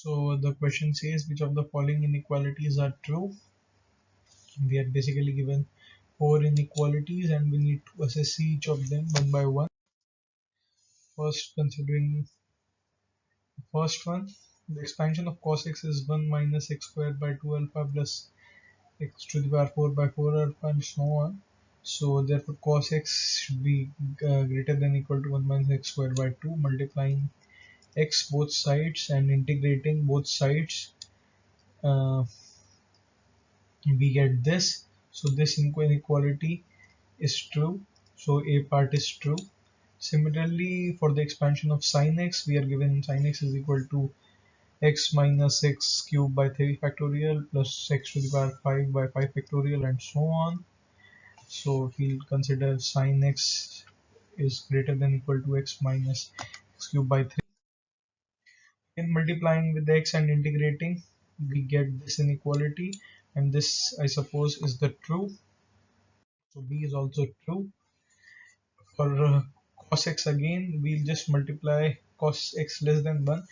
So the question says which of the following inequalities are true. We are basically given four inequalities and we need to assess each of them one by one. First, considering the first one, the expansion of cos x is 1 minus x squared by 2 alpha plus x to the power 4 by 4 alpha and so on. So therefore cos x should be greater than or equal to 1 minus x squared by 2, multiplying x both sides and integrating both sides, uh, we get this. So this inequality is true, so a part is true. Similarly, for the expansion of sin x, we are given sin x is equal to x minus x cubed by 3 factorial plus x to the power 5 by 5 factorial and so on. So we'll consider sin x is greater than or equal to x minus x cubed by 3. In multiplying with x and integrating, we get this inequality, and this I suppose is the true. So B is also true. For cos x again, we'll just multiply cos x less than 1.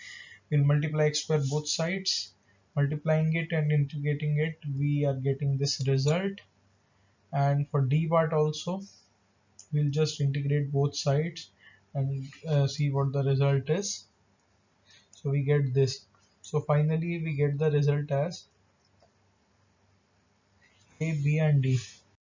We'll multiply x square both sides. Multiplying it and integrating it, we are getting this result. And for D part also, we'll just integrate both sides and see what the result is. So we get this. So finally we get the result as A, B and D.